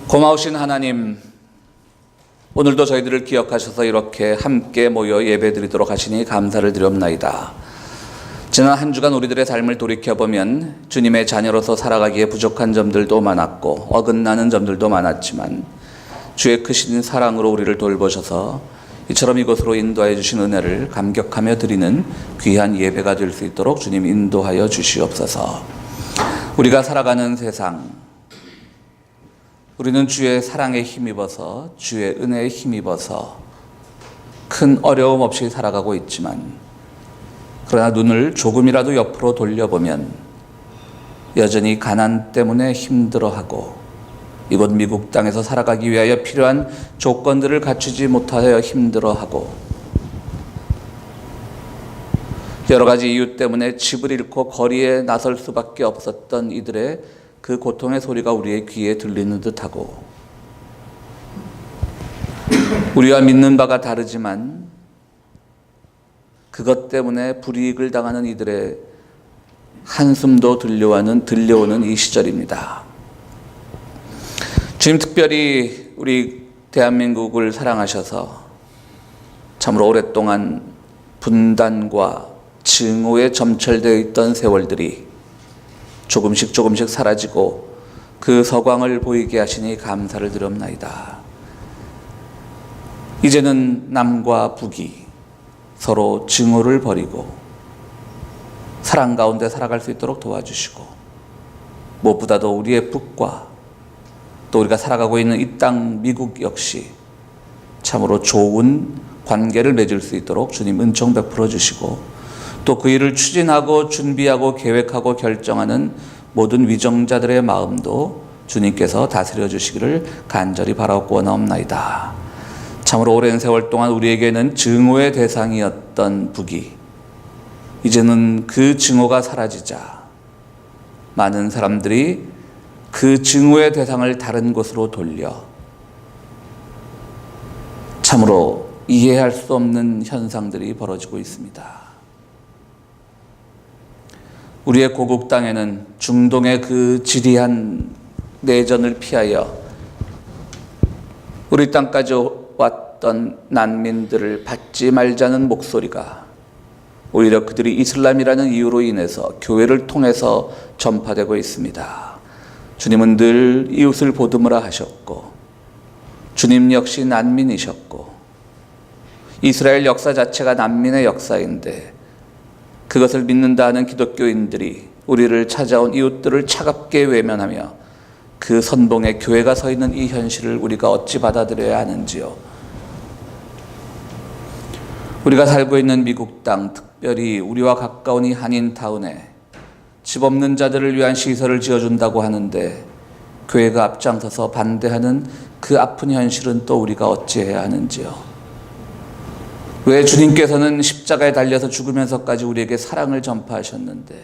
고마우신 하나님, 오늘도 저희들을 기억하셔서 이렇게 함께 모여 예배드리도록 하시니 감사를 드리옵나이다. 지난 한 주간 우리들의 삶을 돌이켜보면 주님의 자녀로서 살아가기에 부족한 점들도 많았고 어긋나는 점들도 많았지만 주의 크신 사랑으로 우리를 돌보셔서 이처럼 이곳으로 인도하여 주신 은혜를 감격하며 드리는 귀한 예배가 될 수 있도록 주님 인도하여 주시옵소서. 우리가 살아가는 세상, 우리는 주의 사랑에 힘입어서, 주의 은혜에 힘입어서 큰 어려움 없이 살아가고 있지만, 그러나 눈을 조금이라도 옆으로 돌려보면 여전히 가난 때문에 힘들어하고 이곳 미국 땅에서 살아가기 위하여 필요한 조건들을 갖추지 못하여 힘들어하고 여러 가지 이유 때문에 집을 잃고 거리에 나설 수밖에 없었던 이들의 그 고통의 소리가 우리의 귀에 들리는 듯하고, 우리와 믿는 바가 다르지만 그것 때문에 불이익을 당하는 이들의 한숨도 들려오는 이 시절입니다. 주님, 특별히 우리 대한민국을 사랑하셔서 참으로 오랫동안 분단과 증오에 점철되어 있던 세월들이 조금씩 사라지고 그 서광을 보이게 하시니 감사를 드리옵나이다. 이제는 남과 북이 서로 증오를 버리고 사랑 가운데 살아갈 수 있도록 도와주시고, 무엇보다도 우리의 북과 또 우리가 살아가고 있는 이 땅 미국 역시 참으로 좋은 관계를 맺을 수 있도록 주님 은총 베풀어 주시고, 또 그 일을 추진하고 준비하고 계획하고 결정하는 모든 위정자들의 마음도 주님께서 다스려 주시기를 간절히 바라고 원하옵나이다. 참으로 오랜 세월 동안 우리에게는 증오의 대상이었던 북이 이제는 그 증오가 사라지자 많은 사람들이 그 증오의 대상을 다른 곳으로 돌려 참으로 이해할 수 없는 현상들이 벌어지고 있습니다. 우리의 고국 땅에는 중동의 그 지리한 내전을 피하여 우리 땅까지 왔던 난민들을 받지 말자는 목소리가 오히려 그들이 이슬람이라는 이유로 인해서 교회를 통해서 전파되고 있습니다. 주님은 늘 이웃을 보듬으라 하셨고, 주님 역시 난민이셨고, 이스라엘 역사 자체가 난민의 역사인데 그것을 믿는다 하는 기독교인들이 우리를 찾아온 이웃들을 차갑게 외면하며 그 선봉에 교회가 서 있는 이 현실을 우리가 어찌 받아들여야 하는지요. 우리가 살고 있는 미국 땅, 특별히 우리와 가까운 이 한인타운에 집 없는 자들을 위한 시설을 지어준다고 하는데 교회가 앞장서서 반대하는 그 아픈 현실은 또 우리가 어찌해야 하는지요. 왜 주님께서는 십자가에 달려서 죽으면서까지 우리에게 사랑을 전파하셨는데,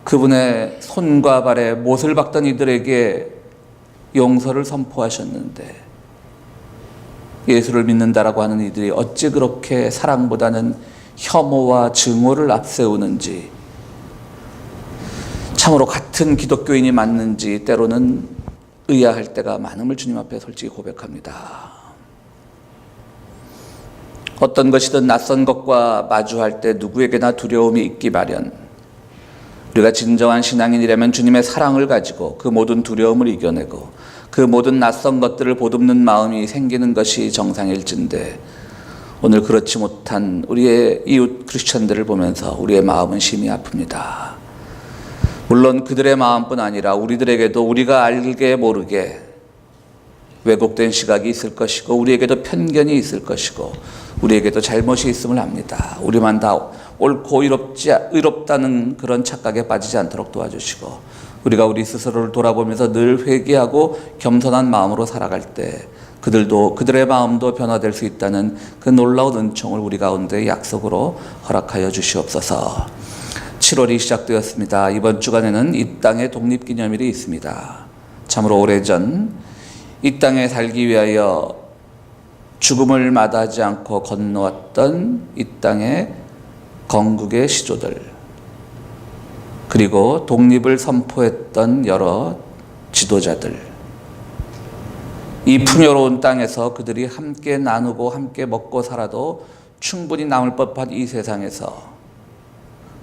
그분의 손과 발에 못을 박던 이들에게 용서를 선포하셨는데, 예수를 믿는다라고 하는 이들이 어찌 그렇게 사랑보다는 혐오와 증오를 앞세우는지, 참으로 같은 기독교인이 맞는지 때로는 의아할 때가 많음을 주님 앞에 솔직히 고백합니다. 어떤 것이든 낯선 것과 마주할 때 누구에게나 두려움이 있기 마련. 우리가 진정한 신앙인이라면 주님의 사랑을 가지고 그 모든 두려움을 이겨내고 그 모든 낯선 것들을 보듬는 마음이 생기는 것이 정상일진데, 오늘 그렇지 못한 우리의 이웃 크리스천들을 보면서 우리의 마음은 심히 아픕니다. 물론 그들의 마음뿐 아니라 우리들에게도 우리가 알게 모르게 왜곡된 시각이 있을 것이고, 우리에게도 편견이 있을 것이고, 우리에게도 잘못이 있음을 압니다. 우리만 다 옳고 의롭다는 그런 착각에 빠지지 않도록 도와주시고, 우리가 우리 스스로를 돌아보면서 늘 회개하고 겸손한 마음으로 살아갈 때 그들의 마음도 변화될 수 있다는 그 놀라운 은총을 우리 가운데 약속으로 허락하여 주시옵소서. 7월이 시작되었습니다. 이번 주간에는 이 땅의 독립기념일이 있습니다. 참으로 오래전 이 땅에 살기 위하여 죽음을 마다하지 않고 건너왔던 이 땅의 건국의 시조들, 그리고 독립을 선포했던 여러 지도자들, 이 풍요로운 땅에서 그들이 함께 나누고 함께 먹고 살아도 충분히 남을 법한 이 세상에서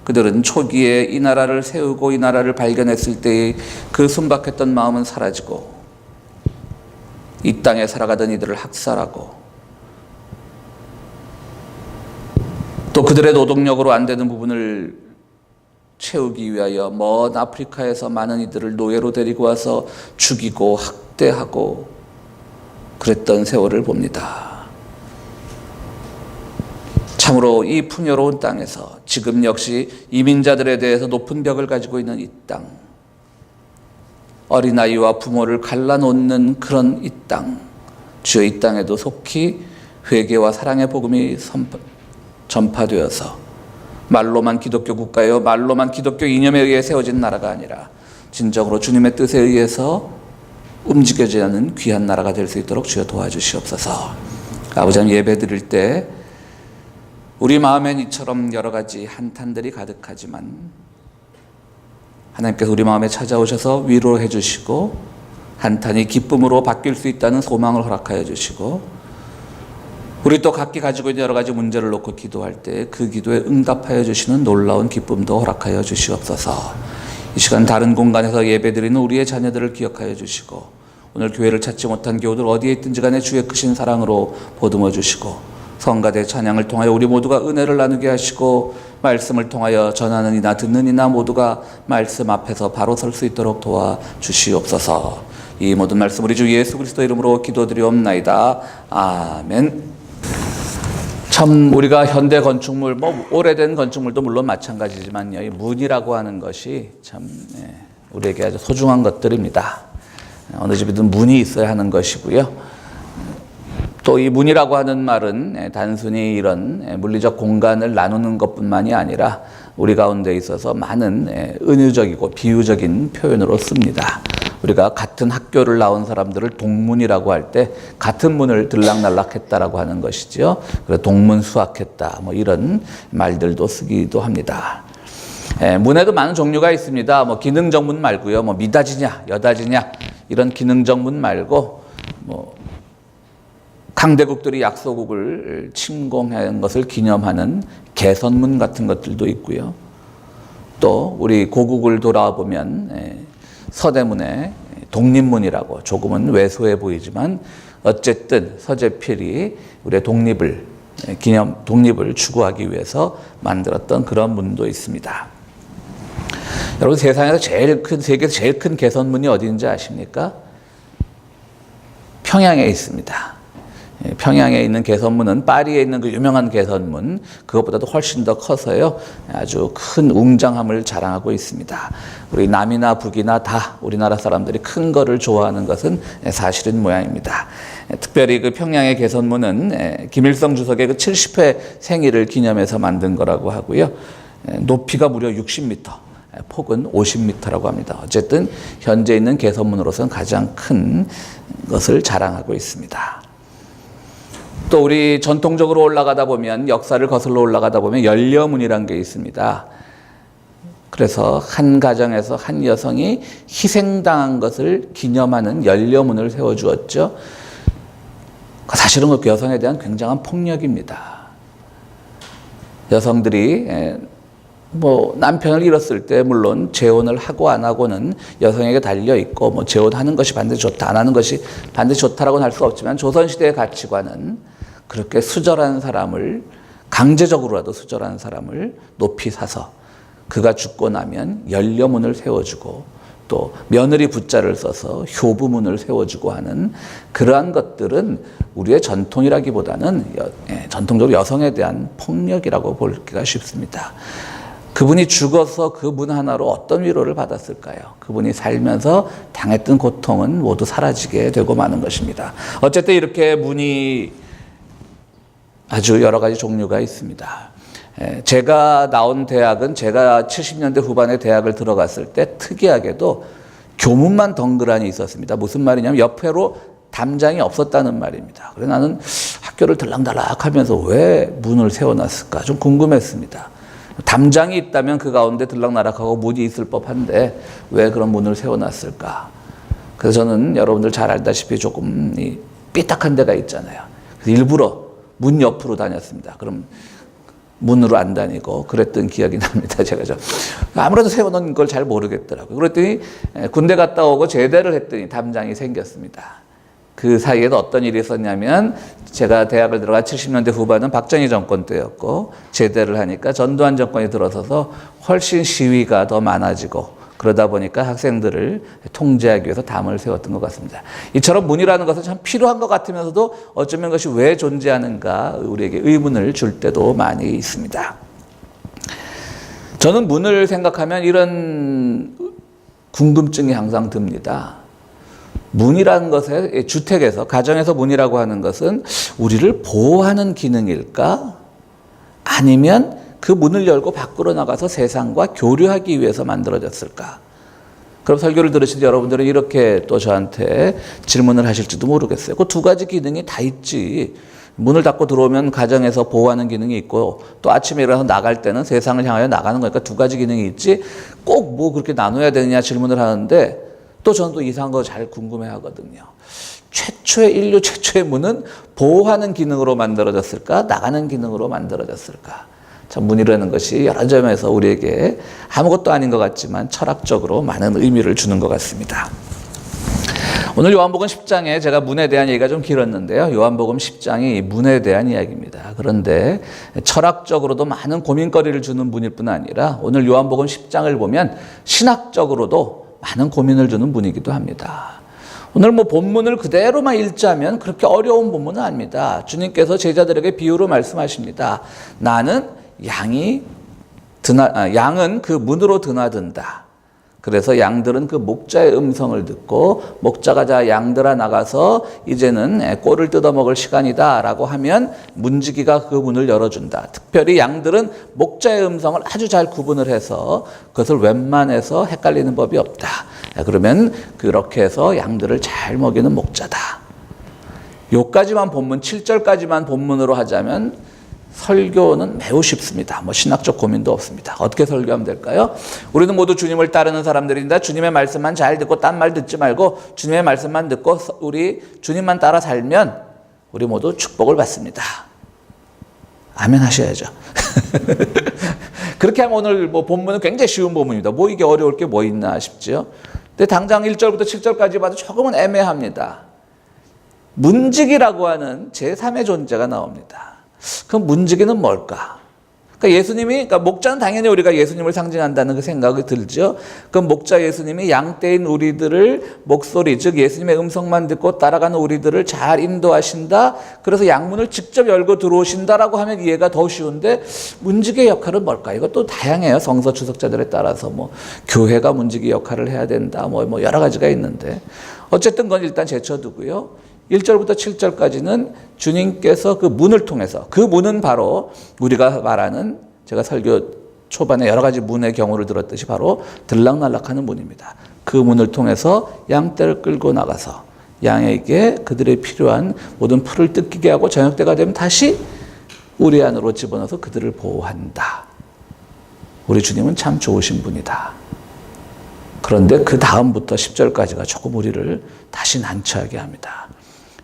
그들은 초기에 이 나라를 세우고 이 나라를 발견했을 때의 그 순박했던 마음은 사라지고 이 땅에 살아가던 이들을 학살하고 또 그들의 노동력으로 안 되는 부분을 채우기 위하여 먼 아프리카에서 많은 이들을 노예로 데리고 와서 죽이고 학대하고 그랬던 세월을 봅니다. 참으로 이 풍요로운 땅에서 지금 역시 이민자들에 대해서 높은 벽을 가지고 있는 이 땅, 어린아이와 부모를 갈라놓는 그런 이 땅, 주여 이 땅에도 속히 회개와 사랑의 복음이 전파되어서 말로만 기독교 국가요, 말로만 기독교 이념에 의해 세워진 나라가 아니라 진정으로 주님의 뜻에 의해서 움직여지지 않는 귀한 나라가 될 수 있도록 주여 도와주시옵소서. 아버지 하나님, 예배 드릴 때 우리 마음엔 이처럼 여러 가지 한탄들이 가득하지만 하나님께서 우리 마음에 찾아오셔서 위로해 주시고 한탄이 기쁨으로 바뀔 수 있다는 소망을 허락하여 주시고 우리 또 각기 가지고 있는 여러 가지 문제를 놓고 기도할 때 그 기도에 응답하여 주시는 놀라운 기쁨도 허락하여 주시옵소서. 이 시간 다른 공간에서 예배드리는 우리의 자녀들을 기억하여 주시고 오늘 교회를 찾지 못한 교우들 어디에 있든지 간에 주의 크신 사랑으로 보듬어 주시고 성가대 찬양을 통하여 우리 모두가 은혜를 나누게 하시고 말씀을 통하여 전하는 이나 듣는 이나 모두가 말씀 앞에서 바로 설 수 있도록 도와주시옵소서. 이 모든 말씀 우리 주 예수 그리스도 이름으로 기도드리옵나이다. 아멘. 참 우리가 현대 건축물, 오래된 건축물도 물론 마찬가지지만요, 이 문이라고 하는 것이 참 우리에게 아주 소중한 것들입니다. 어느 집이든 문이 있어야 하는 것이고요. 또 이 문이라고 하는 말은 단순히 이런 물리적 공간을 나누는 것뿐만이 아니라 우리 가운데 있어서 많은 은유적이고 비유적인 표현으로 씁니다. 우리가 같은 학교를 나온 사람들을 동문이라고 할 때 같은 문을 들락날락했다라고 하는 것이죠. 그래서 동문수학했다, 이런 말들도 쓰기도 합니다. 문에도 많은 종류가 있습니다. 기능적 문 말고요, 미닫이냐 여닫이냐 이런 기능적 문 말고 강대국들이 약소국을 침공한 것을 기념하는 개선문 같은 것들도 있고요. 또 우리 고국을 돌아보면 서대문에 독립문이라고, 조금은 왜소해 보이지만 어쨌든 서재필이 우리의 독립을 추구하기 위해서 만들었던 그런 문도 있습니다. 여러분, 세상에서 세계에서 제일 큰 개선문이 어디인지 아십니까? 평양에 있습니다. 평양에 있는 개선문은 파리에 있는 그 유명한 개선문, 그것보다도 훨씬 더 커서요, 아주 큰 웅장함을 자랑하고 있습니다. 우리 남이나 북이나 다 우리나라 사람들이 큰 거를 좋아하는 것은 사실인 모양입니다. 특별히 그 평양의 개선문은 김일성 주석의 그 70회 생일을 기념해서 만든 거라고 하고요. 높이가 무려 60m, 폭은 50m라고 합니다. 어쨌든 현재 있는 개선문으로서는 가장 큰 것을 자랑하고 있습니다. 또 우리 전통적으로 올라가다 보면, 역사를 거슬러 올라가다 보면 연려문이라는 게 있습니다. 그래서 한 가정에서 한 여성이 희생당한 것을 기념하는 연려문을 세워주었죠. 사실은 그 여성에 대한 굉장한 폭력입니다. 여성들이 남편을 잃었을 때 물론 재혼을 하고 안 하고는 여성에게 달려 있고, 재혼하는 것이 반드시 좋다, 안 하는 것이 반드시 좋다라고는 할 수 없지만 조선시대의 가치관은 그렇게 수절한 사람을, 강제적으로라도 수절한 사람을 높이 사서 그가 죽고 나면 연려문을 세워주고 또 며느리 부자를 써서 효부문을 세워주고 하는 그러한 것들은 우리의 전통이라기보다는 전통적으로 여성에 대한 폭력이라고 보기가 쉽습니다. 그분이 죽어서 그 문 하나로 어떤 위로를 받았을까요? 그분이 살면서 당했던 고통은 모두 사라지게 되고 마는 것입니다. 어쨌든 이렇게 문이 아주 여러 가지 종류가 있습니다. 제가 나온 대학은, 제가 70년대 후반에 대학을 들어갔을 때 특이하게도 교문만 덩그러니 있었습니다. 무슨 말이냐면 옆으로 담장이 없었다는 말입니다. 그래서 나는 학교를 들락날락 하면서 왜 문을 세워놨을까 좀 궁금했습니다. 담장이 있다면 그 가운데 들락날락하고 문이 있을 법한데 왜 그런 문을 세워놨을까? 그래서 저는 여러분들 잘 알다시피 조금 삐딱한 데가 있잖아요. 그래서 일부러 문 옆으로 다녔습니다. 그럼 문으로 안 다니고 그랬던 기억이 납니다. 제가 아무래도 세워놓은 걸 잘 모르겠더라고요. 그랬더니 군대 갔다 오고 제대를 했더니 담장이 생겼습니다. 그 사이에도 어떤 일이 있었냐면 제가 대학을 들어가 70년대 후반은 박정희 정권 때였고 제대를 하니까 전두환 정권이 들어서서 훨씬 시위가 더 많아지고 그러다 보니까 학생들을 통제하기 위해서 담을 세웠던 것 같습니다. 이처럼 문이라는 것은 참 필요한 것 같으면서도 어쩌면 그것이 왜 존재하는가 우리에게 의문을 줄 때도 많이 있습니다. 저는 문을 생각하면 이런 궁금증이 항상 듭니다. 문이라는 것에 주택에서 가정에서 문이라고 하는 것은 우리를 보호하는 기능일까? 아니면 그 문을 열고 밖으로 나가서 세상과 교류하기 위해서 만들어졌을까? 그럼 설교를 들으실 때 여러분들은 이렇게 또 저한테 질문을 하실지도 모르겠어요. 그 두 가지 기능이 다 있지. 문을 닫고 들어오면 가정에서 보호하는 기능이 있고 또 아침에 일어나서 나갈 때는 세상을 향하여 나가는 거니까 두 가지 기능이 있지. 꼭 뭐 그렇게 나눠야 되느냐 질문을 하는데 또 저는 또 이상한 거 잘 궁금해 하거든요. 인류 최초의 문은 보호하는 기능으로 만들어졌을까? 나가는 기능으로 만들어졌을까? 참 문이라는 것이 여러 점에서 우리에게 아무것도 아닌 것 같지만 철학적으로 많은 의미를 주는 것 같습니다. 오늘 요한복음 10장에 제가 문에 대한 얘기가 좀 길었는데요. 요한복음 10장이 문에 대한 이야기입니다. 그런데 철학적으로도 많은 고민거리를 주는 문일 뿐 아니라 오늘 요한복음 10장을 보면 신학적으로도 많은 고민을 주는 문이기도 합니다. 오늘 본문을 그대로만 읽자면 그렇게 어려운 본문은 아닙니다. 주님께서 제자들에게 비유로 말씀하십니다. 나는 양은 그 문으로 드나든다. 그래서 양들은 그 목자의 음성을 듣고 목자가 자 양들아 나가서 이제는 꼴을 뜯어먹을 시간이다 라고 하면 문지기가 그 문을 열어준다. 특별히 양들은 목자의 음성을 아주 잘 구분을 해서 그것을 웬만해서 헷갈리는 법이 없다. 그러면 그렇게 해서 양들을 잘 먹이는 목자다. 요까지만 본문 7절까지만 본문으로 하자면 설교는 매우 쉽습니다. 신학적 고민도 없습니다. 어떻게 설교하면 될까요? 우리는 모두 주님을 따르는 사람들입니다. 주님의 말씀만 잘 듣고 딴 말 듣지 말고 주님의 말씀만 듣고 우리 주님만 따라 살면 우리 모두 축복을 받습니다. 아멘 하셔야죠. 그렇게 하면 오늘 본문은 굉장히 쉬운 본문입니다. 이게 어려울 게 뭐 있나 싶죠. 근데 당장 1절부터 7절까지 봐도 조금은 애매합니다. 문지기라고 하는 제3의 존재가 나옵니다. 그럼 문지기는 뭘까? 그러니까 목자는 당연히 우리가 예수님을 상징한다는 그 생각이 들죠. 그럼 목자 예수님이 양떼인 우리들을 목소리, 즉 예수님의 음성만 듣고 따라가는 우리들을 잘 인도하신다. 그래서 양문을 직접 열고 들어오신다라고 하면 이해가 더 쉬운데 문지기의 역할은 뭘까? 이것도 다양해요. 성서 주석자들에 따라서 교회가 문지기 역할을 해야 된다. 여러 가지가 있는데 어쨌든 그건 일단 제쳐두고요. 1절부터 7절까지는 주님께서 그 문을 통해서 그 문은 바로 우리가 말하는 제가 설교 초반에 여러 가지 문의 경우를 들었듯이 바로 들락날락하는 문입니다. 그 문을 통해서 양떼를 끌고 나가서 양에게 그들의 필요한 모든 풀을 뜯기게 하고 저녁 때가 되면 다시 우리 안으로 집어넣어서 그들을 보호한다. 우리 주님은 참 좋으신 분이다. 그런데 그 다음부터 10절까지가 조금 우리를 다시 난처하게 합니다.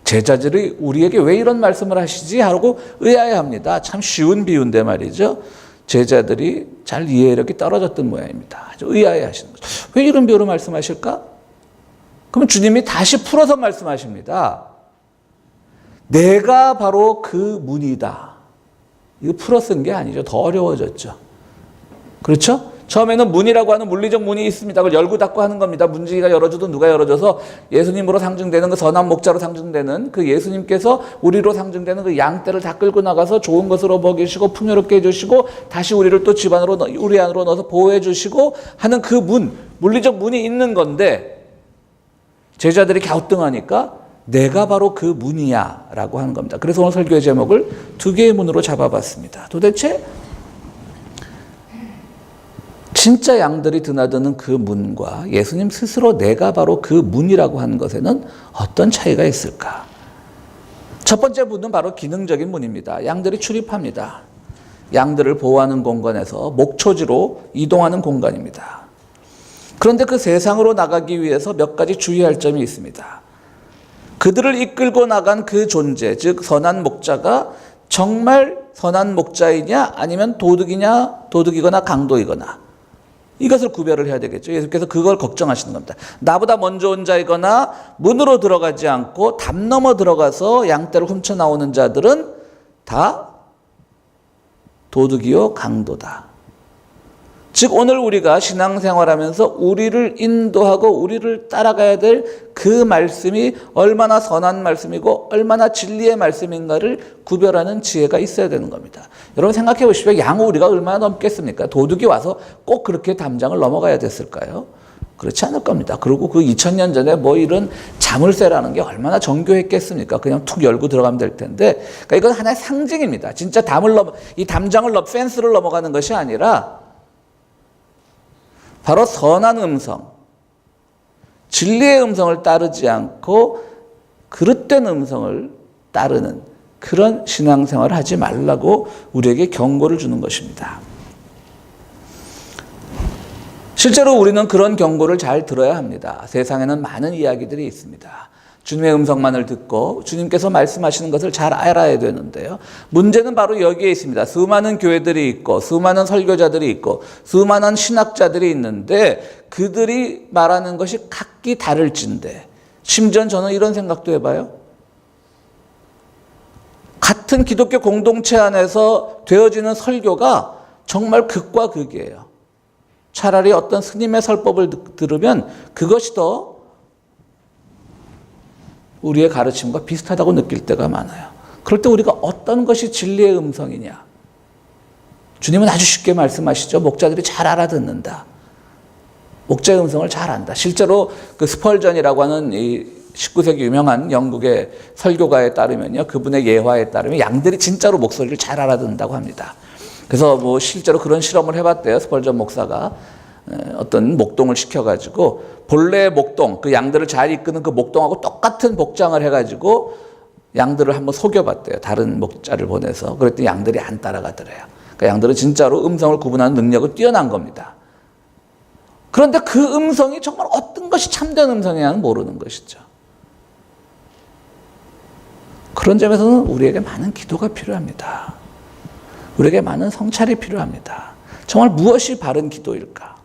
제자들이 우리에게 왜 이런 말씀을 하시지? 하고 의아해합니다. 참 쉬운 비유인데 말이죠. 제자들이 잘 이해력이 떨어졌던 모양입니다. 아주 의아해하시는 거죠. 왜 이런 비유로 말씀하실까? 그러면 주님이 다시 풀어서 말씀하십니다. 내가 바로 그 문이다. 이거 풀어 쓴 게 아니죠. 더 어려워졌죠. 그렇죠? 처음에는 문이라고 하는 물리적 문이 있습니다. 그걸 열고 닫고 하는 겁니다. 문지기가 열어줘도 누가 열어줘서 예수님으로 상징되는 그 선한 목자로 상징되는 그 예수님께서 우리로 상징되는 그 양떼를 다 끌고 나가서 좋은 것으로 먹이시고 풍요롭게 해주시고 다시 우리를 또 집안으로 우리 안으로 넣어서 보호해 주시고 하는 그 문, 물리적 문이 있는 건데 제자들이 갸우뚱하니까 내가 바로 그 문이야 라고 하는 겁니다. 그래서 오늘 설교의 제목을 두 개의 문으로 잡아봤습니다. 도대체 진짜 양들이 드나드는 그 문과 예수님 스스로 내가 바로 그 문이라고 하는 것에는 어떤 차이가 있을까? 첫 번째 문은 바로 기능적인 문입니다. 양들이 출입합니다. 양들을 보호하는 공간에서 목초지로 이동하는 공간입니다. 그런데 그 세상으로 나가기 위해서 몇 가지 주의할 점이 있습니다. 그들을 이끌고 나간 그 존재, 즉 선한 목자가 정말 선한 목자이냐 아니면 도둑이거나 강도이거나, 이것을 구별을 해야 되겠죠. 예수께서 그걸 걱정하시는 겁니다. 나보다 먼저 온 자이거나 문으로 들어가지 않고 담 넘어 들어가서 양떼를 훔쳐 나오는 자들은 다 도둑이요 강도다. 즉 오늘 우리가 신앙생활하면서 우리를 인도하고 우리를 따라가야 될 그 말씀이 얼마나 선한 말씀이고 얼마나 진리의 말씀인가를 구별하는 지혜가 있어야 되는 겁니다. 여러분 생각해 보십시오. 양우리가 얼마나 넘겠습니까? 도둑이 와서 꼭 그렇게 담장을 넘어가야 됐을까요? 그렇지 않을 겁니다. 그리고 그 2000년 전에 뭐 이런 자물쇠라는 게 얼마나 정교했겠습니까? 그냥 툭 열고 들어가면 될 텐데. 그러니까 이건 하나의 상징입니다. 진짜 이 담장을 펜스를 넘어가는 것이 아니라 바로 선한 음성, 진리의 음성을 따르지 않고 그릇된 음성을 따르는 그런 신앙생활을 하지 말라고 우리에게 경고를 주는 것입니다. 실제로 우리는 그런 경고를 잘 들어야 합니다. 세상에는 많은 이야기들이 있습니다. 주님의 음성만을 듣고 주님께서 말씀하시는 것을 잘 알아야 되는데요. 문제는 바로 여기에 있습니다. 수많은 교회들이 있고 수많은 설교자들이 있고 수많은 신학자들이 있는데 그들이 말하는 것이 각기 다를진데, 심지어 저는 이런 생각도 해봐요. 같은 기독교 공동체 안에서 되어지는 설교가 정말 극과 극이에요. 차라리 어떤 스님의 설법을 들으면 그것이 더 우리의 가르침과 비슷하다고 느낄 때가 많아요. 그럴 때 우리가 어떤 것이 진리의 음성이냐? 주님은 아주 쉽게 말씀하시죠. 목자들이 잘 알아듣는다. 목자의 음성을 잘 안다. 실제로 그 스펄전이라고 하는 이 19세기 유명한 영국의 설교가에 따르면요, 그분의 예화에 따르면 양들이 진짜로 목소리를 잘 알아듣는다고 합니다. 그래서 뭐 실제로 그런 실험을 해봤대요. 스펄전 목사가 어떤 목동을 시켜가지고 본래 목동, 그 양들을 잘 이끄는 그 목동하고 똑같은 복장을 해가지고 양들을 한번 속여봤대요. 다른 목자를 보내서. 그랬더니 양들이 안 따라가더래요. 그러니까 양들은 진짜로 음성을 구분하는 능력은 뛰어난 겁니다. 그런데 그 음성이 정말 어떤 것이 참된 음성이냐는 모르는 것이죠. 그런 점에서는 우리에게 많은 기도가 필요합니다. 우리에게 많은 성찰이 필요합니다. 정말 무엇이 바른 기도일까?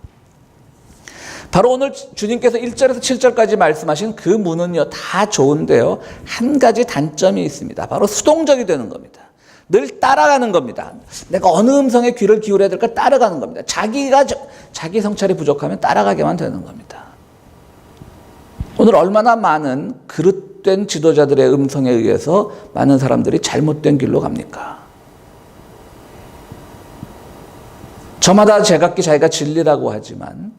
바로 오늘 주님께서 1절에서 7절까지 말씀하신 그 문은요, 다 좋은데요, 한 가지 단점이 있습니다. 바로 수동적이 되는 겁니다. 늘 따라가는 겁니다. 내가 어느 음성에 귀를 기울여야 될까 따라가는 겁니다. 자기 성찰이 부족하면 따라가게만 되는 겁니다. 오늘 얼마나 많은 그릇된 지도자들의 음성에 의해서 많은 사람들이 잘못된 길로 갑니까? 저마다 제각기 자기가 진리라고 하지만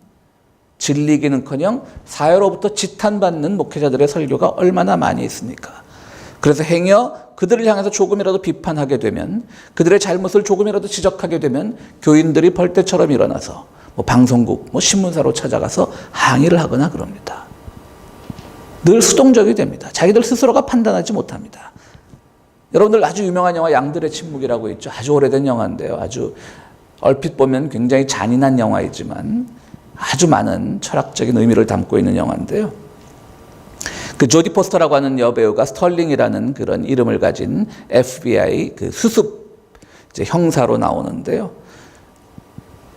진리기는커녕 사회로부터 지탄받는 목회자들의 설교가 얼마나 많이 있습니까? 그래서 행여 그들을 향해서 조금이라도 비판하게 되면, 그들의 잘못을 조금이라도 지적하게 되면 교인들이 벌떼처럼 일어나서 방송국, 신문사로 찾아가서 항의를 하거나 그럽니다. 늘 수동적이 됩니다. 자기들 스스로가 판단하지 못합니다. 여러분들 아주 유명한 영화 양들의 침묵이라고 있죠. 아주 오래된 영화인데요. 아주 얼핏 보면 굉장히 잔인한 영화이지만 아주 많은 철학적인 의미를 담고 있는 영화인데요. 그 조디 포스터라고 하는 여배우가 스털링이라는 그런 이름을 가진 FBI 그 수습 형사로 나오는데요.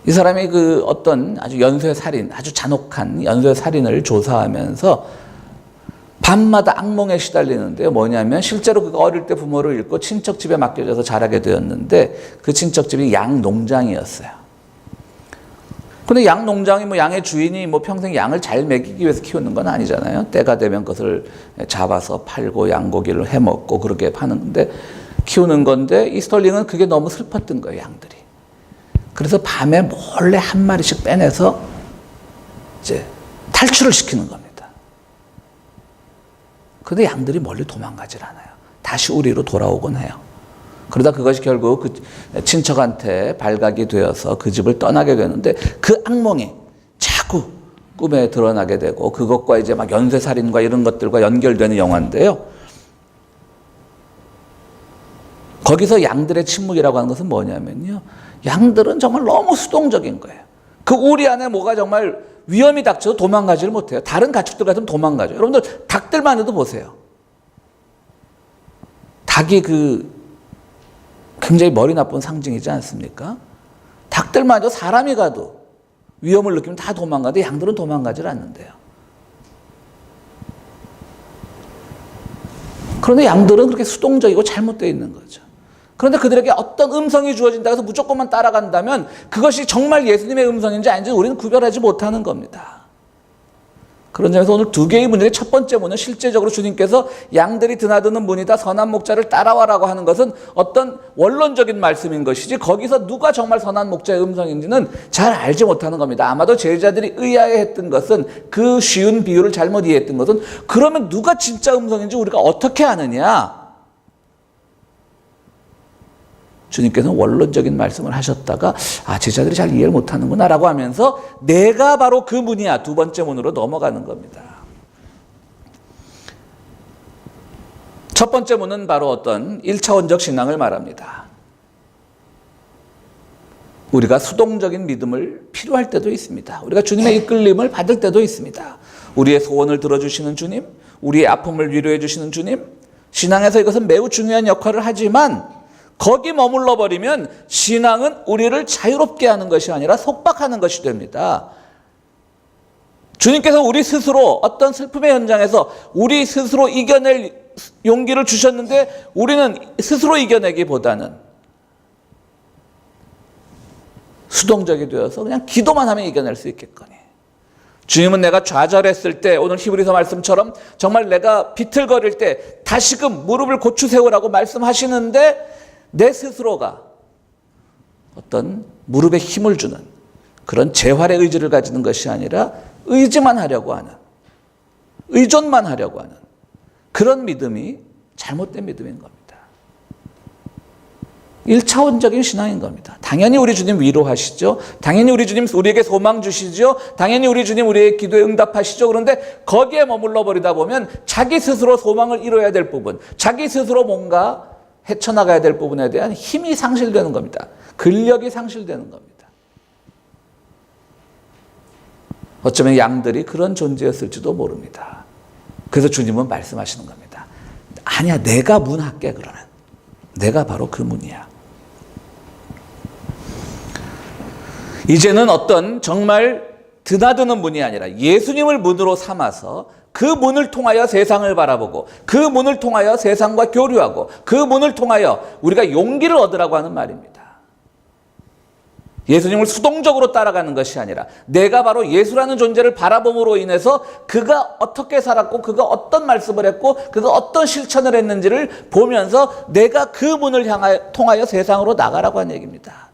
이 사람이 그 어떤 아주 연쇄살인, 아주 잔혹한 연쇄살인을 조사하면서 밤마다 악몽에 시달리는데요. 뭐냐면 실제로 그가 어릴 때 부모를 잃고 친척집에 맡겨져서 자라게 되었는데 그 친척집이 양 농장이었어요. 근데 양 농장이 양의 주인이 평생 양을 잘 먹이기 위해서 키우는 건 아니잖아요. 때가 되면 그것을 잡아서 팔고 양고기를 해먹고 그렇게 파는데 키우는 건데, 이 스털링은 그게 너무 슬펐던 거예요, 양들이. 그래서 밤에 몰래 한 마리씩 빼내서 이제 탈출을 시키는 겁니다. 그런데 양들이 멀리 도망가질 않아요. 다시 우리로 돌아오곤 해요. 그러다 그것이 결국 그 친척한테 발각이 되어서 그 집을 떠나게 되는데, 그 악몽이 자꾸 꿈에 드러나게 되고 그것과 이제 연쇄살인과 이런 것들과 연결되는 영화인데요. 거기서 양들의 침묵이라고 하는 것은 뭐냐면요, 양들은 정말 너무 수동적인 거예요. 그 우리 안에 뭐가 정말 위험이 닥쳐도 도망가지를 못해요. 다른 가축들 같으면 도망가죠. 여러분들 닭들만 해도 보세요. 닭이 굉장히 머리 나쁜 상징이지 않습니까? 닭들마저 사람이 가도 위험을 느끼면 다 도망가는데 양들은 도망가질 않는데요. 그런데 양들은 그렇게 수동적이고 잘못되어 있는 거죠. 그런데 그들에게 어떤 음성이 주어진다고 해서 무조건만 따라간다면 그것이 정말 예수님의 음성인지 아닌지 우리는 구별하지 못하는 겁니다. 그런 점에서 오늘 두 개의 문 중에 첫 번째 문은 실제적으로 주님께서 양들이 드나드는 문이다 선한 목자를 따라와라고 하는 것은 어떤 원론적인 말씀인 것이지 거기서 누가 정말 선한 목자의 음성인지는 잘 알지 못하는 겁니다. 아마도 제자들이 의아해했던 것은 그 쉬운 비유를 잘못 이해했던 것은 그러면 누가 진짜 음성인지 우리가 어떻게 아느냐. 주님께서는 원론적인 말씀을 하셨다가 제자들이 잘 이해를 못하는구나 라고 하면서 내가 바로 그 문이야 두 번째 문으로 넘어가는 겁니다. 첫 번째 문은 바로 어떤 1차원적 신앙을 말합니다. 우리가 수동적인 믿음을 필요할 때도 있습니다. 우리가 주님의 이끌림을 받을 때도 있습니다. 우리의 소원을 들어주시는 주님, 우리의 아픔을 위로해 주시는 주님, 신앙에서 이것은 매우 중요한 역할을 하지만 거기 머물러 버리면 신앙은 우리를 자유롭게 하는 것이 아니라 속박하는 것이 됩니다. 주님께서 우리 스스로 어떤 슬픔의 현장에서 우리 스스로 이겨낼 용기를 주셨는데 우리는 스스로 이겨내기보다는 수동적이 되어서 그냥 기도만 하면 이겨낼 수 있겠거니. 주님은 내가 좌절했을 때 오늘 히브리서 말씀처럼 정말 내가 비틀거릴 때 다시금 무릎을 고추 세우라고 말씀하시는데 내 스스로가 어떤 무릎에 힘을 주는 그런 재활의 의지를 가지는 것이 아니라 의지만 하려고 하는, 의존만 하려고 하는 그런 믿음이 잘못된 믿음인 겁니다. 1차원적인 신앙인 겁니다. 당연히 우리 주님 위로하시죠. 당연히 우리 주님 우리에게 소망 주시죠. 당연히 우리 주님 우리의 기도에 응답하시죠. 그런데 거기에 머물러 버리다 보면 자기 스스로 소망을 이뤄야 될 부분, 자기 스스로 뭔가 헤쳐나가야 될 부분에 대한 힘이 상실되는 겁니다. 근력이 상실되는 겁니다. 어쩌면 양들이 그런 존재였을지도 모릅니다. 그래서 주님은 말씀하시는 겁니다. 아니야, 내가 문 할게. 그러면 내가 바로 그 문이야. 이제는 어떤 정말 드나드는 문이 아니라 예수님을 문으로 삼아서 그 문을 통하여 세상을 바라보고 그 문을 통하여 세상과 교류하고 그 문을 통하여 우리가 용기를 얻으라고 하는 말입니다. 예수님을 수동적으로 따라가는 것이 아니라 내가 바로 예수라는 존재를 바라봄으로 인해서 그가 어떻게 살았고 그가 어떤 말씀을 했고 그가 어떤 실천을 했는지를 보면서 내가 그 문을 통하여 세상으로 나가라고 하는 얘기입니다.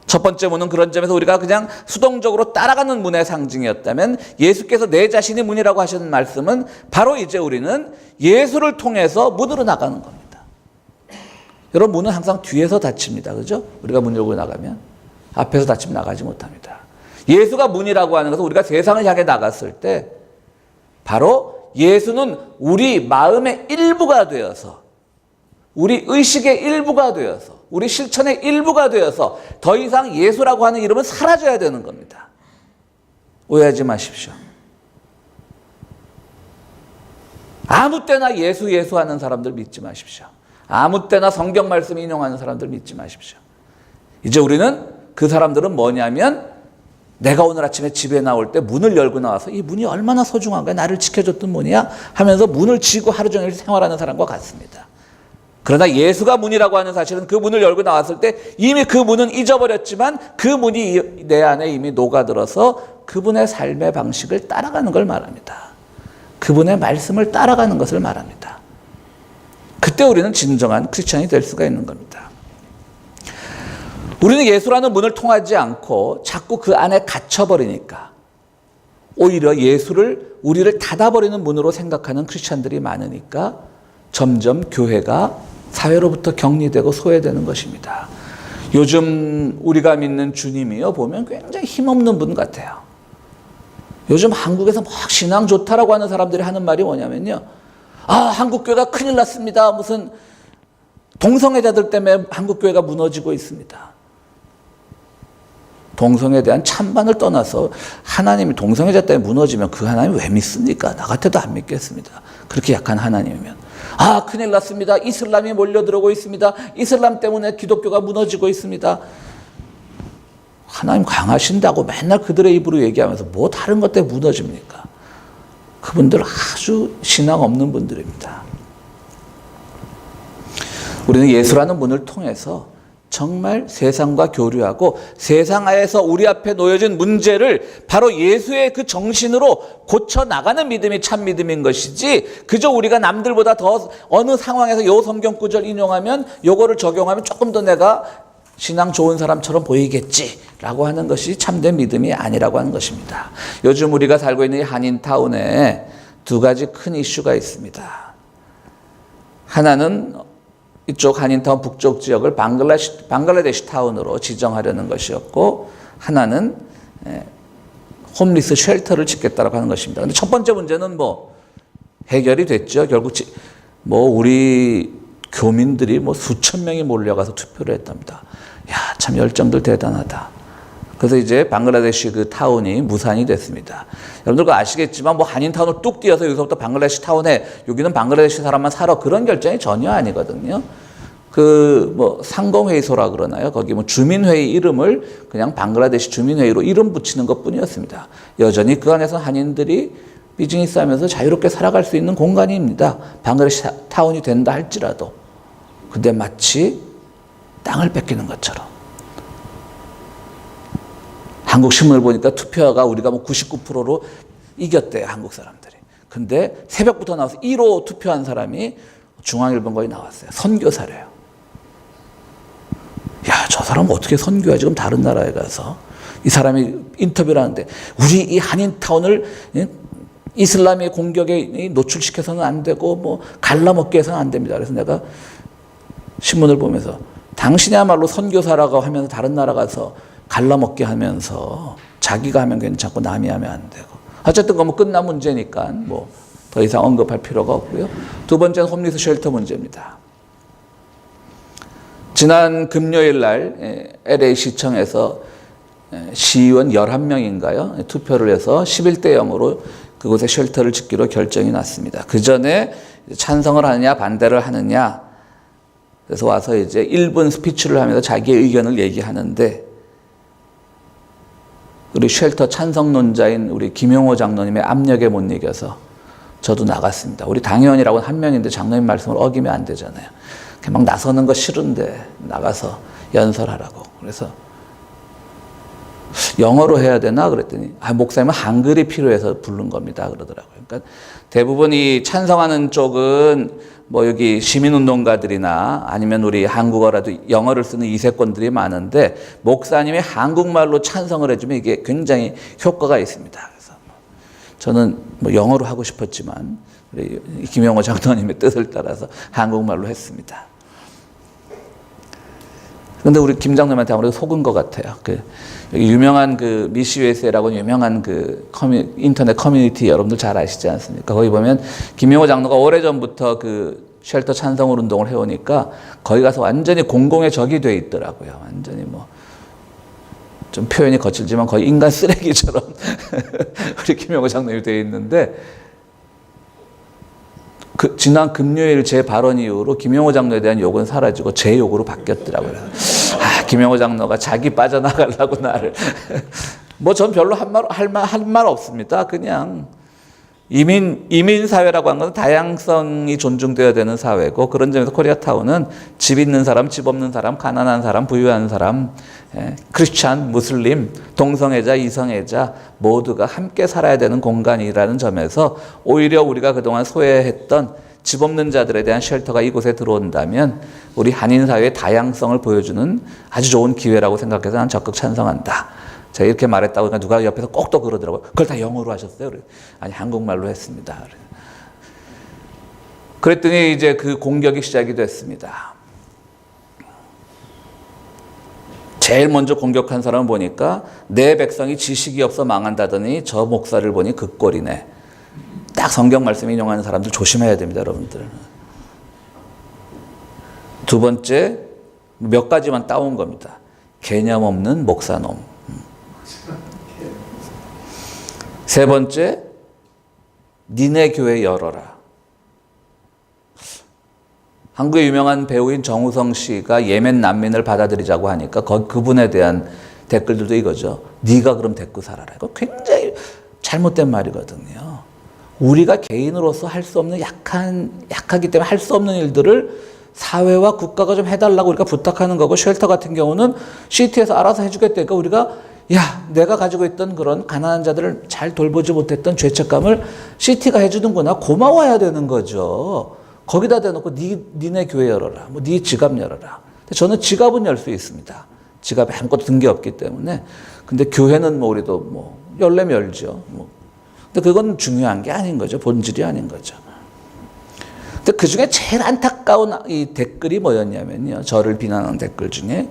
첫 번째 문은 그런 점에서 우리가 그냥 수동적으로 따라가는 문의 상징이었다면 예수께서 내 자신이 문이라고 하시는 말씀은 바로 이제 우리는 예수를 통해서 문으로 나가는 겁니다. 여러분, 문은 항상 뒤에서 닫힙니다. 그죠? 우리가 문 열고 나가면 앞에서 닫히면 나가지 못합니다. 예수가 문이라고 하는 것은 우리가 세상을 향해 나갔을 때 바로 예수는 우리 마음의 일부가 되어서 우리 의식의 일부가 되어서 우리 실천의 일부가 되어서 더 이상 예수라고 하는 이름은 사라져야 되는 겁니다. 오해하지 마십시오. 아무 때나 예수 하는 사람들 믿지 마십시오. 아무 때나 성경 말씀 인용하는 사람들 믿지 마십시오. 이제 우리는 그 사람들은 뭐냐면 내가 오늘 아침에 집에 나올 때 문을 열고 나와서 이 문이 얼마나 소중한가, 나를 지켜줬던 문이야 하면서 문을 쥐고 하루 종일 생활하는 사람과 같습니다. 그러나 예수가 문이라고 하는 사실은 그 문을 열고 나왔을 때 이미 그 문은 잊어버렸지만 그 문이 내 안에 이미 녹아들어서 그분의 삶의 방식을 따라가는 걸 말합니다. 그분의 말씀을 따라가는 것을 말합니다. 그때 우리는 진정한 크리스천이 될 수가 있는 겁니다. 우리는 예수라는 문을 통하지 않고 자꾸 그 안에 갇혀버리니까 오히려 예수를 우리를 닫아버리는 문으로 생각하는 크리스천들이 많으니까 점점 교회가 사회로부터 격리되고 소외되는 것입니다. 요즘 우리가 믿는 주님이요 보면 굉장히 힘없는 분 같아요. 요즘 한국에서 막 신앙 좋다라고 하는 사람들이 하는 말이 뭐냐면요. 한국교회가 큰일 났습니다. 무슨 동성애자들 때문에 한국교회가 무너지고 있습니다. 동성애에 대한 찬반을 떠나서 하나님이 동성애자 때문에 무너지면 그 하나님 왜 믿습니까? 나 같아도 안 믿겠습니다. 그렇게 약한 하나님이면. 아, 큰일 났습니다. 이슬람이 몰려들어오고 있습니다. 이슬람 때문에 기독교가 무너지고 있습니다. 하나님 강하신다고 맨날 그들의 입으로 얘기하면서 뭐 다른 것 때문에 무너집니까? 그분들 아주 신앙 없는 분들입니다. 우리는 예수라는 문을 통해서 정말 세상과 교류하고 세상 하에서 우리 앞에 놓여진 문제를 바로 예수의 그 정신으로 고쳐나가는 믿음이 참 믿음인 것이지, 그저 우리가 남들보다 더 어느 상황에서 요 성경 구절 인용하면 요거를 적용하면 조금 더 내가 신앙 좋은 사람처럼 보이겠지라고 하는 것이 참된 믿음이 아니라고 하는 것입니다. 요즘 우리가 살고 있는 이 한인타운에 두 가지 큰 이슈가 있습니다. 하나는 이쪽 한인타운 북쪽 지역을 방글라데시 타운으로 지정하려는 것이었고, 하나는 홈리스 쉘터를 짓겠다라고 하는 것입니다. 근데 첫 번째 문제는 뭐 해결이 됐죠. 결국 우리 교민들이 수천 명이 몰려가서 투표를 했답니다. 야, 참 열정들 대단하다. 그래서 이제 방글라데시 그 타운이 무산이 됐습니다. 여러분들 아시겠지만 한인타운을 뚝 띄어서 여기서부터 방글라데시 타운에 여기는 방글라데시 사람만 살아, 그런 결정이 전혀 아니거든요. 상공회의소라 그러나요? 거기 주민회의 이름을 그냥 방글라데시 주민회의로 이름 붙이는 것 뿐이었습니다. 여전히 그 안에서 한인들이 비즈니스 하면서 자유롭게 살아갈 수 있는 공간입니다. 방글라데시 타운이 된다 할지라도. 근데 마치 땅을 뺏기는 것처럼. 한국 신문을 보니까 투표가 우리가 99%로 이겼대요, 한국 사람들이. 근데 새벽부터 나와서 1호 투표한 사람이 중앙일보에 나왔어요. 선교사래요. 야, 저 사람 어떻게 선교해? 지금 다른 나라에 가서. 이 사람이 인터뷰를 하는데, 우리 이 한인타운을 이슬람의 공격에 노출시켜서는 안 되고, 갈라먹게 해서는 안 됩니다. 그래서 내가 신문을 보면서, 당신이야말로 선교사라고 하면서 다른 나라 가서 갈라먹게 하면서 자기가 하면 괜찮고 남이 하면 안 되고. 어쨌든 끝난 문제니까 더 이상 언급할 필요가 없고요. 두 번째는 홈리스 쉘터 문제입니다. 지난 금요일 날 LA 시청에서 시의원 11명인가요? 투표를 해서 11대 0으로 그곳에 쉘터를 짓기로 결정이 났습니다. 그 전에 찬성을 하느냐 반대를 하느냐, 그래서 와서 이제 1분 스피치를 하면서 자기의 의견을 얘기하는데, 우리 쉘터 찬성론자인 우리 김용호 장로님의 압력에 못 이겨서 저도 나갔습니다. 우리 당의원이라고는 한 명인데 장로님 말씀을 어기면 안 되잖아요. 막 나서는 거 싫은데 나가서 연설하라고. 그래서 영어로 해야 되나 그랬더니 목사님은 한글이 필요해서 부른 겁니다 그러더라고요. 그러니까 대부분 이 찬성하는 쪽은 여기 시민운동가들이나 아니면 우리 한국어라도 영어를 쓰는 이세권들이 많은데, 목사님이 한국말로 찬성을 해주면 이게 굉장히 효과가 있습니다. 그래서 저는 영어로 하고 싶었지만 우리 김영호 장로님의 뜻을 따라서 한국말로 했습니다. 근데 우리 김 장로님한테 아무래도 속은 것 같아요. 유명한 미시 USA라고 유명한 인터넷 커뮤니티 여러분들 잘 아시지 않습니까? 거기 보면 김용호 장로가 오래전부터 쉘터 찬성을 운동을 해오니까 거기 가서 완전히 공공의 적이 돼 있더라고요. 완전히 좀 표현이 거칠지만 거의 인간 쓰레기처럼 우리 김용호 장로님이 돼 있는데, 지난 금요일 제 발언 이후로 김용호 장로에 대한 욕은 사라지고 제 욕으로 바뀌었더라고요. 김용호 장로가 자기 빠져나가려고 나를. 전 별로 할 말 없습니다. 그냥 이민 사회라고 하는 건 다양성이 존중되어야 되는 사회고, 그런 점에서 코리아타운은 집 있는 사람, 집 없는 사람, 가난한 사람, 부유한 사람, 크리스찬, 무슬림, 동성애자, 이성애자 모두가 함께 살아야 되는 공간이라는 점에서 오히려 우리가 그동안 소외했던 집 없는 자들에 대한 쉘터가 이곳에 들어온다면 우리 한인사회의 다양성을 보여주는 아주 좋은 기회라고 생각해서 난 적극 찬성한다. 제가 이렇게 말했다고 하니까 누가 옆에서 꼭 또 그러더라고요. 그걸 다 영어로 하셨어요? 아니, 한국말로 했습니다. 그랬더니 이제 그 공격이 시작이 됐습니다. 제일 먼저 공격한 사람을 보니까 내 백성이 지식이 없어 망한다더니 저 목사를 보니 그 꼴이네. 딱 성경 말씀 인용하는 사람들 조심해야 됩니다, 여러분들. 두 번째, 몇 가지만 따온 겁니다. 개념 없는 목사놈. 세 번째, 니네 교회 열어라. 한국의 유명한 배우인 정우성 씨가 예멘 난민을 받아들이자고 하니까 그분에 대한 댓글들도 이거죠. 네가 그럼 데리고 살아라. 이거 굉장히 잘못된 말이거든요. 우리가 개인으로서 할 수 없는 약하기 때문에 할 수 없는 일들을 사회와 국가가 좀 해달라고 우리가 부탁하는 거고, 쉘터 같은 경우는 시티에서 알아서 해주겠다니까 우리가 내가 가지고 있던 그런 가난한 자들을 잘 돌보지 못했던 죄책감을 시티가 해주는구나, 고마워야 되는 거죠. 거기다 대놓고 니네 교회 열어라, 네 지갑 열어라. 저는 지갑은 열 수 있습니다. 지갑에 아무것도 든 게 없기 때문에. 근데 교회는 우리도 열려면 열죠. 근데 그건 중요한 게 아닌 거죠. 본질이 아닌 거죠. 근데 그 중에 제일 안타까운 이 댓글이 뭐였냐면요. 저를 비난하는 댓글 중에,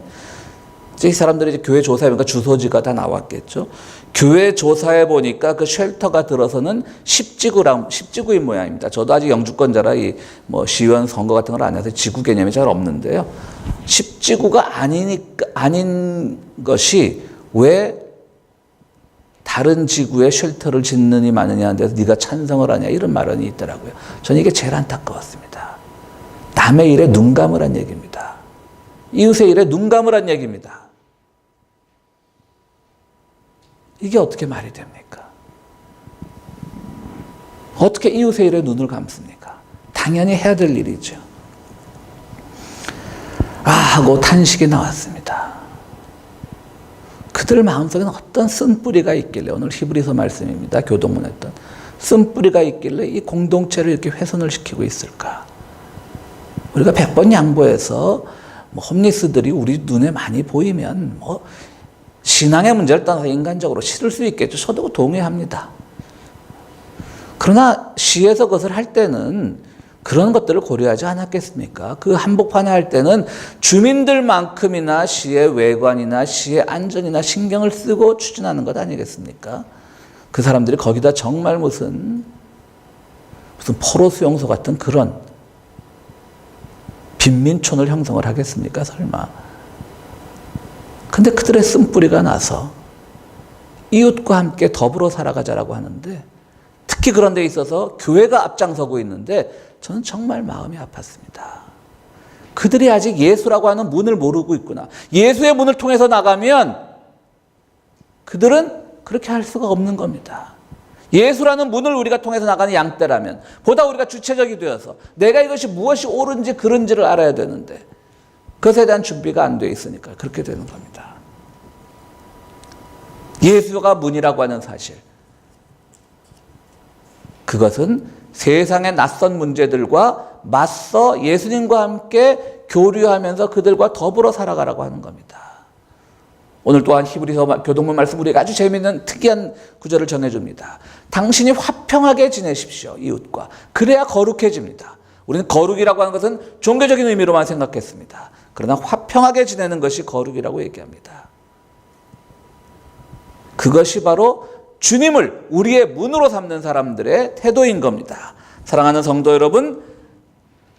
이 사람들이 이제 교회 조사해보니까 주소지가 다 나왔겠죠. 교회 조사해 보니까 그 쉘터가 들어서는 10지구인 모양입니다. 저도 아직 영주권자라 시의원 선거 같은 걸 안 해서 지구 개념이 잘 없는데요. 10지구가 아닌 것이 왜 다른 지구에 쉘터를 짓느니 마느냐 하는 데서 네가 찬성을 하냐, 이런 말이 있더라고요. 저는 이게 제일 안타까웠습니다. 남의 일에 눈 감으란 얘기입니다. 이웃의 일에 눈 감으란 얘기입니다. 이게 어떻게 말이 됩니까? 어떻게 이웃의 일에 눈을 감습니까? 당연히 해야 될 일이죠. 하고 탄식이 나왔습니다. 그들 마음속에는 어떤 쓴뿌리가 있길래, 오늘 히브리서 말씀입니다. 교동문 했던 쓴뿌리가 있길래 이 공동체를 이렇게 훼손을 시키고 있을까? 우리가 100번 양보해서 홈리스들이 우리 눈에 많이 보이면 신앙의 문제를 떠나서 인간적으로 싫을 수 있겠죠. 저도 동의합니다. 그러나 시에서 그것을 할 때는 그런 것들을 고려하지 않았겠습니까? 그 한복판에 할 때는 주민들만큼이나 시의 외관이나 시의 안전이나 신경을 쓰고 추진하는 것 아니겠습니까? 그 사람들이 거기다 정말 무슨 포로 수용소 같은 그런 빈민촌을 형성을 하겠습니까? 설마. 근데 그들의 쓴뿌리가 나서 이웃과 함께 더불어 살아가자라고 하는데, 특히 그런 데 있어서 교회가 앞장서고 있는데 저는 정말 마음이 아팠습니다. 그들이 아직 예수라고 하는 문을 모르고 있구나. 예수의 문을 통해서 나가면 그들은 그렇게 할 수가 없는 겁니다. 예수라는 문을 우리가 통해서 나가는 양떼라면 보다 우리가 주체적이 되어서 내가 이것이 무엇이 옳은지 그른지를 알아야 되는데 그것에 대한 준비가 안 돼 있으니까 그렇게 되는 겁니다. 예수가 문이라고 하는 사실, 그것은 세상의 낯선 문제들과 맞서 예수님과 함께 교류하면서 그들과 더불어 살아가라고 하는 겁니다. 오늘 또한 히브리서 교동문 말씀 우리에게 아주 재미있는 특이한 구절을 전해줍니다. 당신이 화평하게 지내십시오, 이웃과. 그래야 거룩해집니다. 우리는 거룩이라고 하는 것은 종교적인 의미로만 생각했습니다. 그러나 화평하게 지내는 것이 거룩이라고 얘기합니다. 그것이 바로 주님을 우리의 문으로 삼는 사람들의 태도인 겁니다. 사랑하는 성도 여러분,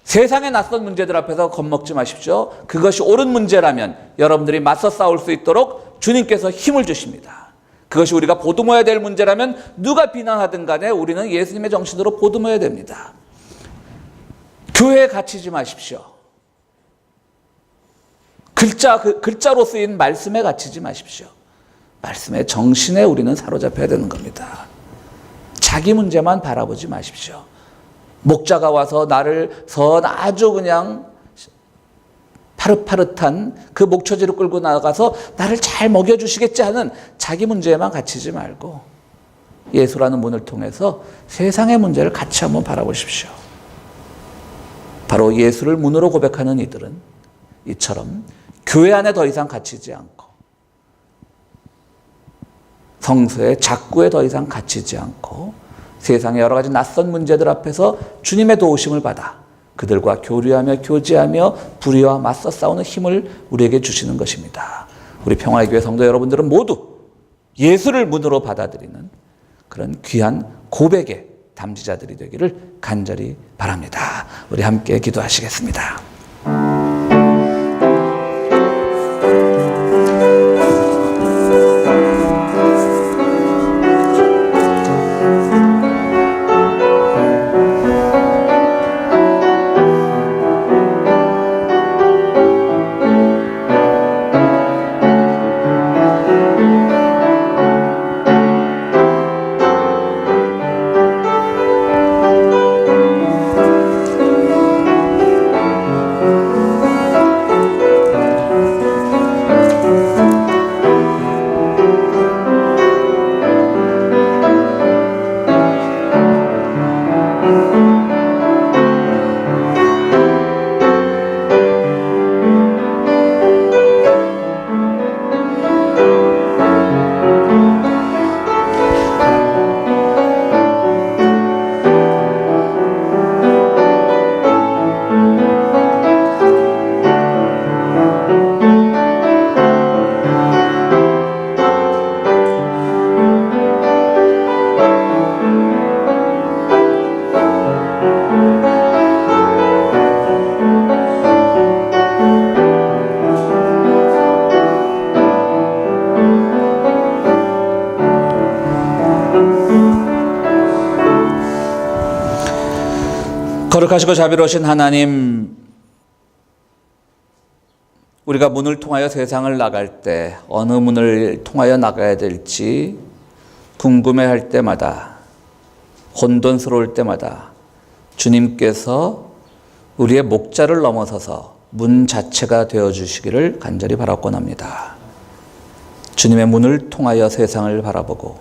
세상의 낯선 문제들 앞에서 겁먹지 마십시오. 그것이 옳은 문제라면 여러분들이 맞서 싸울 수 있도록 주님께서 힘을 주십니다. 그것이 우리가 보듬어야 될 문제라면 누가 비난하든 간에 우리는 예수님의 정신으로 보듬어야 됩니다. 교회에 갇히지 마십시오. 글자로 쓰인 말씀에 갇히지 마십시오. 말씀의 정신에 우리는 사로잡혀야 되는 겁니다. 자기 문제만 바라보지 마십시오. 목자가 와서 나를 아주 그냥 파릇파릇한 그 목처지를 끌고 나가서 나를 잘 먹여주시겠지 하는 자기 문제에만 갇히지 말고 예수라는 문을 통해서 세상의 문제를 같이 한번 바라보십시오. 바로 예수를 문으로 고백하는 이들은 이처럼 교회 안에 더 이상 갇히지 않고 성서의 작구에 더 이상 갇히지 않고 세상의 여러 가지 낯선 문제들 앞에서 주님의 도우심을 받아 그들과 교류하며 교제하며 불의와 맞서 싸우는 힘을 우리에게 주시는 것입니다. 우리 평화의 교회 성도 여러분들은 모두 예수를 문으로 받아들이는 그런 귀한 고백의 담지자들이 되기를 간절히 바랍니다. 우리 함께 기도하시겠습니다. 거룩하시고 자비로우신 하나님, 우리가 문을 통하여 세상을 나갈 때 어느 문을 통하여 나가야 될지 궁금해할 때마다, 혼돈스러울 때마다 주님께서 우리의 목자를 넘어서서 문 자체가 되어주시기를 간절히 바라곤 합니다. 주님의 문을 통하여 세상을 바라보고,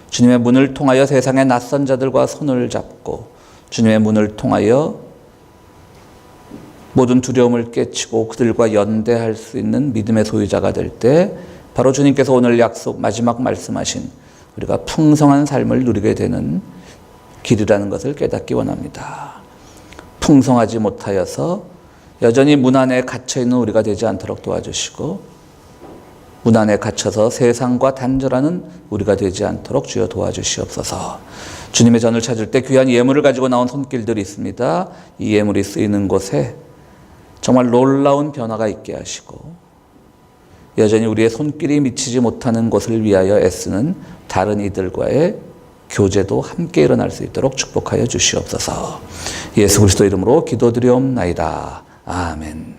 주님의 문을 통하여 세상의 낯선 자들과 손을 잡고, 주님의 문을 통하여 모든 두려움을 깨치고 그들과 연대할 수 있는 믿음의 소유자가 될 때 바로 주님께서 오늘 마지막 말씀하신 우리가 풍성한 삶을 누리게 되는 길이라는 것을 깨닫기 원합니다. 풍성하지 못하여서 여전히 문 안에 갇혀있는 우리가 되지 않도록 도와주시고, 문 안에 갇혀서 세상과 단절하는 우리가 되지 않도록 주여 도와주시옵소서. 주님의 전을 찾을 때 귀한 예물을 가지고 나온 손길들이 있습니다. 이 예물이 쓰이는 곳에 정말 놀라운 변화가 있게 하시고, 여전히 우리의 손길이 미치지 못하는 곳을 위하여 애쓰는 다른 이들과의 교제도 함께 일어날 수 있도록 축복하여 주시옵소서. 예수 그리스도 이름으로 기도드리옵나이다. 아멘.